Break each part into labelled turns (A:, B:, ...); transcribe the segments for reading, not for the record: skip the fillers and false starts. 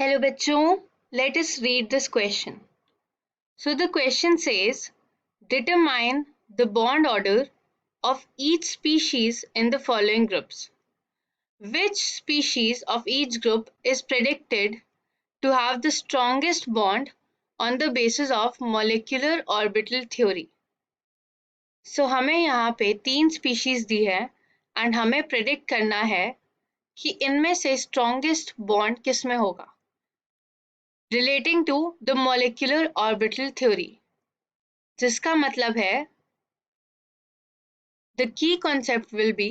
A: Hello बच्चों, let us read this question. So the question says, determine the bond order of each species in the following groups. Which species of each group is predicted to have the strongest bond on the basis of molecular orbital theory? So हमें यहाँ पे 3 species दी है and हमें predict करना है कि इनमें से strongest bond किस में होगा relating to the molecular orbital theory, जिसका मतलब है the key concept will be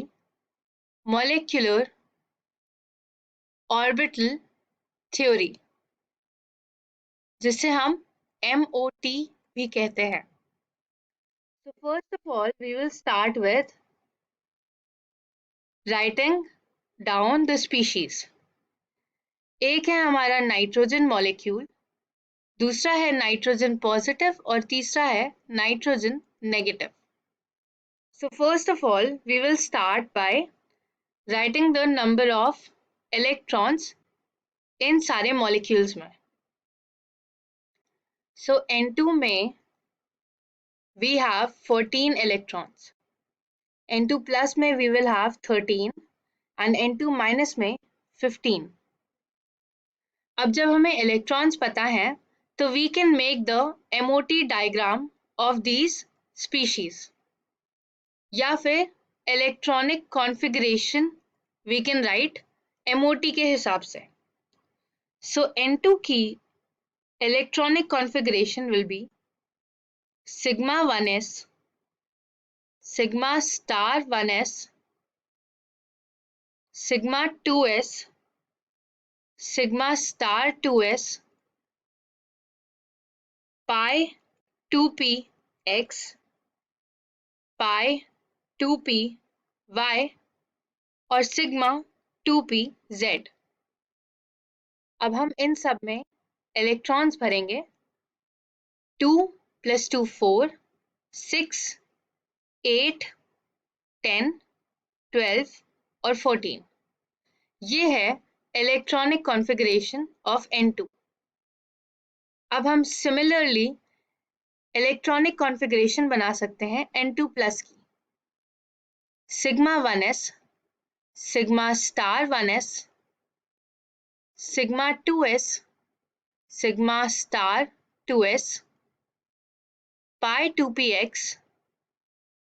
A: molecular orbital theory, जिसे हम MOT भी कहते हैं. So first of all we will start with writing down the species. एक है हमारा नाइट्रोजन मॉलिक्यूल, दूसरा है नाइट्रोजन पॉजिटिव और तीसरा है nitrogen negative. So first of all we will start by writing the number of electrons इन सारे molecules में. So N2 में we have 14 electrons, N2 plus में we will have 13 and N2 minus में 15. अब जब हमें electrons पता हैं तो we can make the MOT diagram of these species या फिर electronic configuration we can write MOT के हिसाब से. So N2 की electronic configuration will be sigma 1s, sigma star 1s, sigma 2s, sigma star 2s, pi 2p x, pi 2p y और sigma 2p z. अब हम इन सब में electrons भरेंगे. 2 + 2 4, 6, 8, 10, 12 और 14. ये है इलेक्ट्रॉनिक कॉन्फ़िगरेशन ऑफ N2. अब हम सिमिलरली इलेक्ट्रॉनिक कॉन्फ़िगरेशन बना सकते हैं N2 प्लस की. Sigma 1s, sigma star 1s, sigma 2s, sigma star 2s, पाई 2px,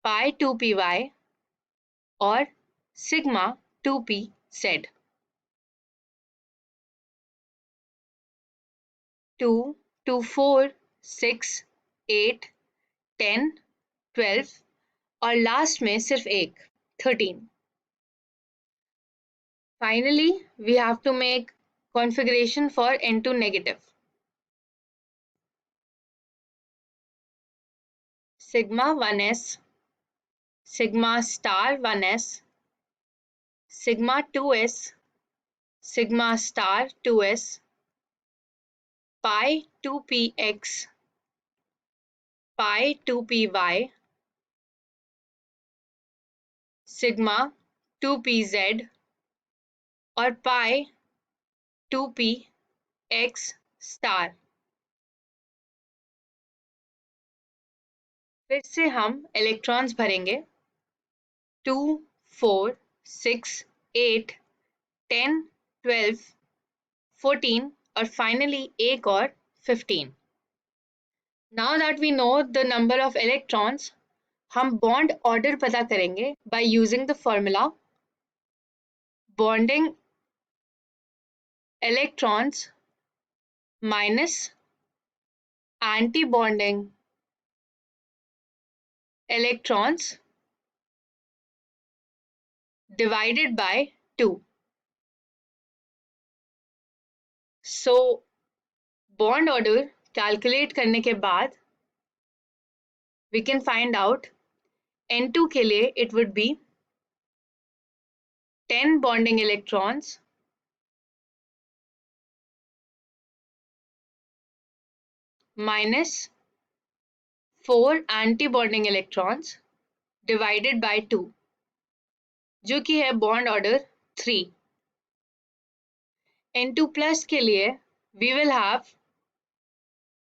A: पाई 2py और सिग्मा 2pz. 2, 2, 4, 6, 8, 10, 12 और लास्ट में सिर्फ एक 13. Finally, we have to make configuration for N2 negative. Sigma 1s, sigma star 1s, sigma 2s, sigma star 2s, pi 2px, pi 2py, sigma 2pz और pi 2px star. फिर से हम electrons भरेंगे. 2, 4, 6, 8, 10, 12, 14 और finally एक और 15. Now that we know the number of electrons, हम bond order पता करेंगे by using the formula bonding electrons minus anti-bonding electrons divided by 2. So bond order calculate करने के बाद we can find out N2 के लिए it would be 10 bonding electrons minus 4 anti-bonding electrons divided by 2, जो कि है bond order 3. N2 plus के लिए we will have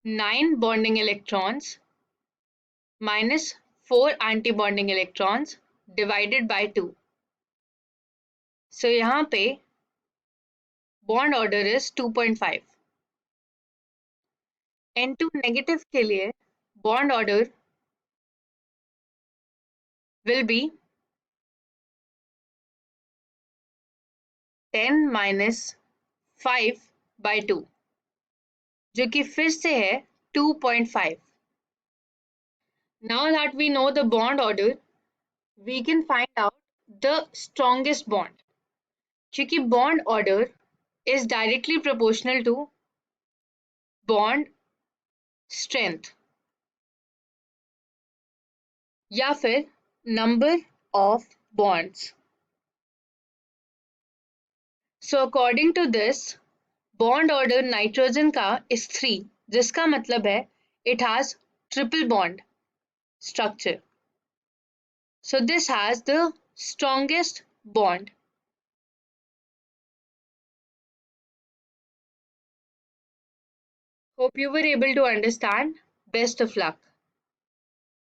A: 9 bonding electrons minus 4 anti-bonding electrons divided by 2. So यहाँ पे bond order is 2.5. N2 negative के लिए bond order will be 10 minus 5 by 2, जो कि फिर से है 2.5. Now that we know the bond order, we can find out the strongest bond. क्योंकि bond order is directly proportional to bond strength या फिर number of bonds. So according to this, bond order nitrogen का is 3, जिसका मतलब है it has triple bond structure. So this has the strongest bond. Hope you were able to understand. Best of luck.